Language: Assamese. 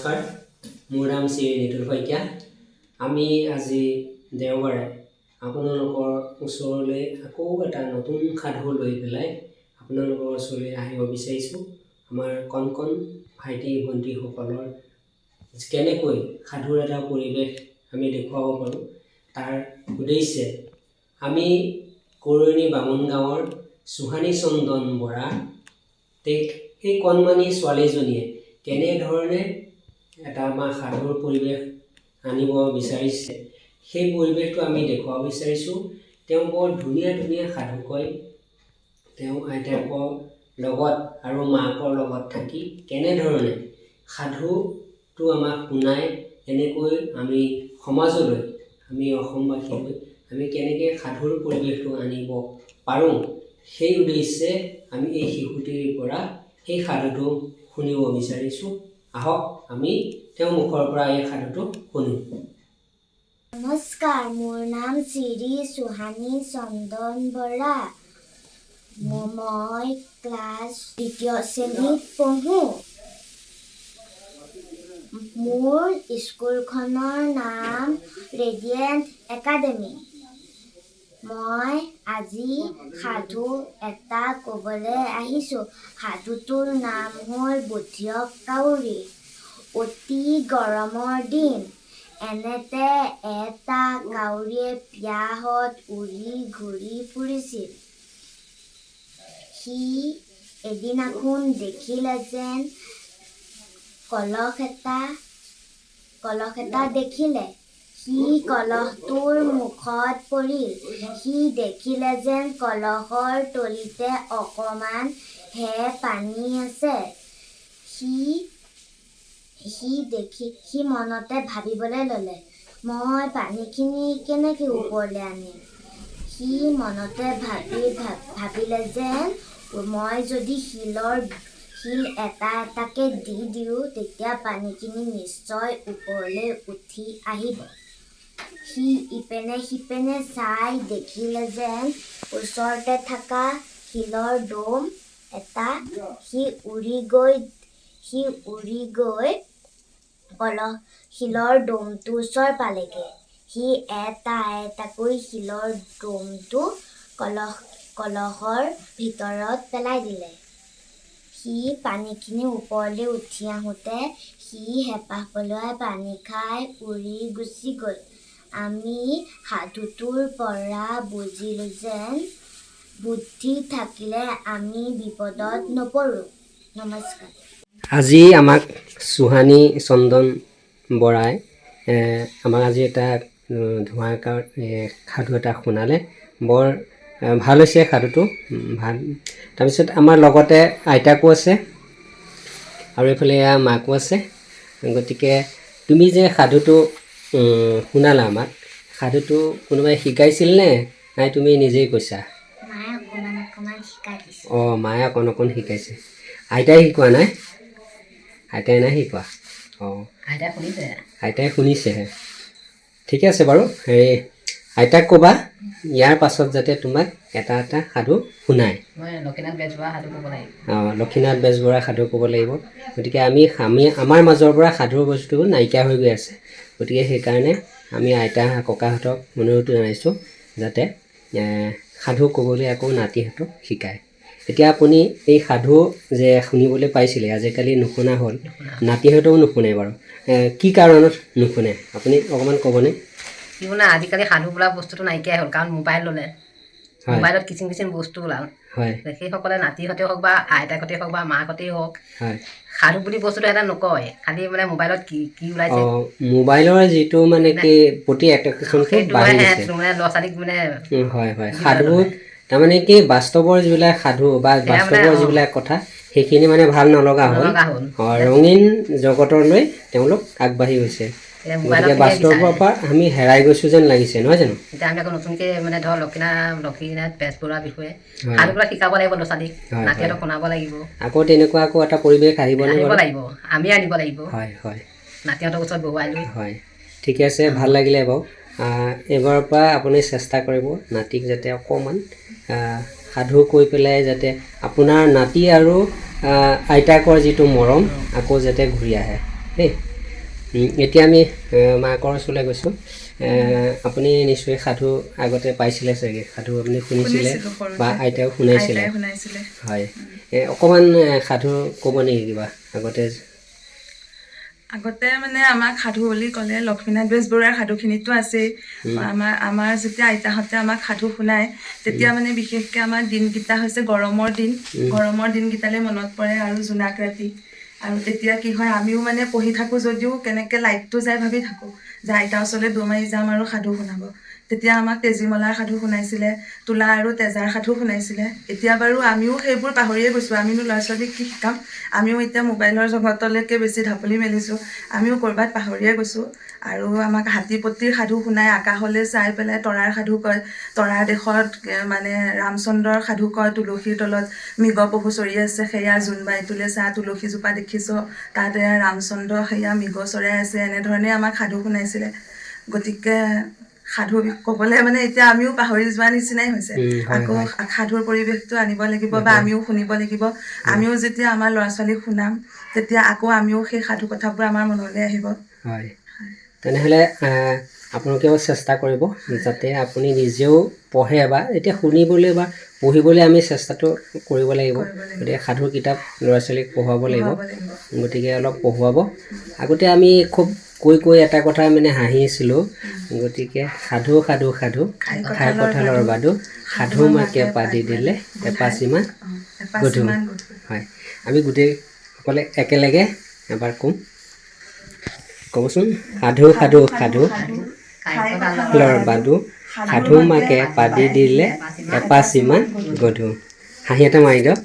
নমস্কাৰ মোৰ নাম শ্ৰী নিতুল শইকীয়া আমি আজি দেওবাৰে আপোনালোকৰ ওচৰলৈ আকৌ এটা নতুন সাধু লৈ পেলাই আপোনালোকৰ ওচৰলৈ আহিব বিচাৰিছোঁ আমাৰ কণ ভাইটি ভণ্টিসকলৰ কেনেকৈ সাধুৰ এটা পৰিৱেশ আমি দেখুৱাব পাৰোঁ তাৰ উদ্দেশ্যে আমি কৰৈনী বামুণ গাঁৱৰ সুহানী চন্দন বৰা সেই কণমানি ছোৱালীজনীয়ে কেনেধৰণে এটা আমাৰ সাধুৰ পৰিৱেশ আনিব বিচাৰিছে সেই পৰিৱেশটো আমি দেখুৱাব বিচাৰিছোঁ তেওঁ বৰ ধুনীয়া সাধু কয় তেওঁ আইতাকৰ লগত আৰু মাকৰ লগত থাকি কেনেধৰণে সাধুটো আমাক শুনাই এনেকৈ আমি সমাজলৈ আমি অসমবাসী হৈ আমি কেনেকৈ সাধুৰ পৰিৱেশটো আনিব পাৰোঁ সেই উদ্দেশ্যে আমি এই শিশুটিৰ পৰা এই সাধুটো শুনিব বিচাৰিছোঁ আহক আমি তেওঁৰ মুখৰ পৰা এই সাধুটো শুনো নমস্কাৰ মোৰ নাম শ্ৰী সুহানী চন্দন বৰা মই ক্লাছ 2য় শ্ৰেণীত পঢ়োঁ মোৰ স্কুলখনৰ নাম ৰেডিয়েণ্ট একাডেমী মই আজি সাধু এটা ক'বলৈ আহিছোঁ সাধুটোৰ নাম হ'ল বুধিয়ক কাউৰী অতি গৰমৰ দিন এনেতে এটা কাউৰীয়ে পিয়াহত উৰি ঘূৰি ফুৰিছিল সি এদিনাখন দেখিলে যেন কলহ এটা দেখিলে সি কলহটোৰ মুখত পৰিল সি দেখিলে যেন কলহৰ তলিতে অকণমান পানী আছে সি মনতে ভাবিবলৈ ল'লে মই পানীখিনি কেনেকৈ ওপৰলৈ আনিম সি মনতে ভাবিলে যেন মই যদি শিল এটাকে দি দিওঁ তেতিয়া পানীখিনি নিশ্চয় ওপৰলৈ উঠি আহিব সি ইপেনে সিপেনে চাই দেখিলে যেন ওচৰতে থকা শিলৰ দম এটা সি উৰি গৈ শিলৰ দমটোৰ ওচৰ পালেগৈ সি এটাকৈ শিলৰ দমটো কলহৰ ভিতৰত পেলাই দিলে সি পানীখিনি ওপৰলৈ উঠি আহোঁতে সি হেঁপাহ পলুৱাই পানী খাই উৰি গুচি গ'ল আমি সাধুটোৰ পৰা বুজিলোঁ যেন বুদ্ধি থাকিলে আমি বিপদত নপৰোঁ নমস্কাৰ আজি আমাক সুহানী চন্দন বৰাই আমাক আজি এটা ধুমাকাৰ সাধু এটা শুনালে বৰ ভাল হৈছে সাধুটো ভাল তাৰপিছত আমাৰ লগতে আইতাকো আছে আৰু এইফালে মাকো আছে গতিকে তুমি যে সাধুটো শুনালা আমাক সাধুটো কোনোবাই শিকাইছিল নে নাই তুমি নিজেই কৈছা অঁ মায়ে অকণ শিকাইছে আইতাই শিকোৱা নাই আইতাই নাই শিকোৱা অঁ আইতাই শুনিছেহে ঠিকে আছে বাৰু হেৰি আইতাক ক'বা ইয়াৰ পাছত যাতে তোমাক এটা সাধু শুনাই লক্ষীনাথ বেজবৰুৱা সাধু ক'ব লাগিব গতিকে আমি আমাৰ মাজৰ পৰা সাধুৰ বস্তু নাইকিয়া হৈ গৈ আছে গতিকে সেইকাৰণে আমি আইতা ককাহঁতক অনুৰোধ জনাইছোঁ যাতে সাধু ক'বলৈ আকৌ নাতিহঁতক শিকায় এতিয়া আপুনি এই সাধু যে শুনিবলৈ পাইছিলে আজিকালি নুশুনা হ'ল নাতিহঁতেও নুশুনে বাৰু কি কাৰণত নুশুনে আপুনি অকণমান ক'বনে কি মানে আজিকালি সাধু বোলা বস্তুটো নাইকিয়াই হ'ল কাৰণ মোবাইল ল'লে মোবাইলত কিছুমান বস্তু ওলাল হয় সেইসকলে নাতিহঁতেই হওক বা আইতাকহঁতেই হওক বা মাকহঁতেই হওক হয় সাধু বুলি বস্তুটো এটা নকয় খালি মানে মোবাইলত কি ওলাইছে মোবাইলৰ যিটো মানে কি প্ৰতি এট্ৰেকশ্যনটো বাঢ়ি গৈছে মানে ল'ৰা ছোৱালীক মানে হয় সাধু তাৰমানে কি বাস্তৱৰ যিবিলাক সাধু বা বাস্তৱৰ যিবিলাক কথা সেইখিনি মানে ভাল নলগা হ'ল ৰঙীন জগতলৈ তেওঁলোক আগবাঢ়ি গৈছে গতিকে বাস্তৱৰ পৰা আমি হেৰাই গৈছোঁ যেন লাগিছে নহয় জানো এতিয়া আমি আকৌ নতুনকৈ মানে ধৰ লক্ষীনাথ বেজবৰুৱাৰ বিষয়ে সাধুবিলাক শিকাব লাগিব ল'ৰা ছোৱালীক নাতিহঁতক শুনাব লাগিব আকৌ তেনেকুৱা এটা পৰিৱেশ আহিব লাগিব আমি আনিব লাগিব হয় নাতিহঁতৰ ওচৰত বহুৱাই লৈ হয় ঠিকে আছে ভাল লাগিলে বাৰু এইবাৰৰ পৰা আপুনি চেষ্টা কৰিব নাতিক যাতে অকণমান সাধু কৈ পেলাই যাতে আপোনাৰ নাতি আৰু আইতাকৰ যিটো মৰম আকৌ যাতে ঘূৰি আহে দেই এতিয়া আমি মাকৰ ওচৰলৈ গৈছোঁ। আপুনি নিশ্চয় সাধু আগতে পাইছিলে চাগে, সাধু আপুনি শুনিছিলে বা আইতাও শুনাইছিলে? হয়, অকণমান সাধু ক'ব নেকি কিবা আগতে? আগতে মানে আমাক সাধু বুলি ক'লে লক্ষ্মীনাথ বেজবৰুৱাৰ সাধুখিনিতো আছেই। আমাৰ যেতিয়া আইতাহঁতে আমাক সাধু শুনায় তেতিয়া মানে বিশেষকৈ আমাৰ দিনকেইটা হৈছে গৰমৰ দিন। গৰমৰ দিনকেইটালৈ মনত পৰে আৰু জোনাক ৰাতি। আৰু তেতিয়া কি হয়, আমিও মানে পঢ়ি থাকোঁ যদিও কেনেকৈ লাইটটো যাই ভাবি থাকোঁ যে আইতাৰ ওচৰলৈ দৌৰ মাৰি যাম আৰু সাধু শুনাব। তেতিয়া আমাক তেজীমলাৰ সাধু শুনাইছিলে, তোলা আৰু তেজাৰ সাধু শুনাইছিলে। এতিয়া বাৰু আমিও সেইবোৰ পাহৰিয়ে গৈছোঁ। আমিনো ল'ৰা ছোৱালীক কি শিকাম? আমিও এতিয়া মোবাইলৰ জগতলৈকে বেছি ঢাপলি মেলিছোঁ। আমিও ক'ৰবাত পাহৰিয়ে গৈছোঁ। আৰু আমাক হাতীপতিৰ সাধু শুনাই, আকাশলৈ চাই পেলাই তৰাৰ সাধু কয়। তৰাৰ দেশত মানে ৰামচন্দ্ৰৰ সাধু কয়, তুলসীৰ তলত মৃগ পহু চৰি আছে, সেয়া জোনবাই তোলে চা, তুলসীজোপা দেখিছ তাত এয়া ৰামচন্দ্ৰ, সেয়া মৃগ চৰাই আছে। এনেধৰণে আমাক সাধু শুনাইছিলে। গতিকে সাধু ক'বলৈ মানে এতিয়া আমিও পাহৰি যোৱা নিচিনাই হৈছে। আকৌ সাধুৰ পৰিৱেশটো আনিব লাগিব বা আমিও শুনিব লাগিব। আমিও যেতিয়া আমাৰ ল'ৰা ছোৱালীক শুনাম তেতিয়া আকৌ আমিও সেই সাধু কথাবোৰ আমাৰ মনলৈ আহিব। হয়, তেনেহ'লে আপোনালোকেও চেষ্টা কৰিব যাতে আপুনি নিজেও পঢ়ে বা এতিয়া শুনিবলৈ বা পঢ়িবলৈ আমি চেষ্টাটো কৰিব লাগিব। গতিকে সাধুৰ কিতাপ ল'ৰা ছোৱালীক পঢ়ুৱাব লাগিব। গতিকে অলপ পঢ়ুৱাব। আগতে আমি খুব কৈ এটা কথা মানে হাঁহিছিলোঁ। গতিকে সাধু সাধু সাধু খাই কঁঠালৰ বাদু, সাধু মাকে পাদি দিলে এপাচিমান গধু। হয়, আমি গোটেইসকলে একেলগে এবাৰ ক'বচোন। সাধু সাধু সাধু কঁঠালৰ বাদু, সাধু মাকে পাদি দিলে এপাচিমান গধু। হাঁহি এটা মাৰি দিয়ক।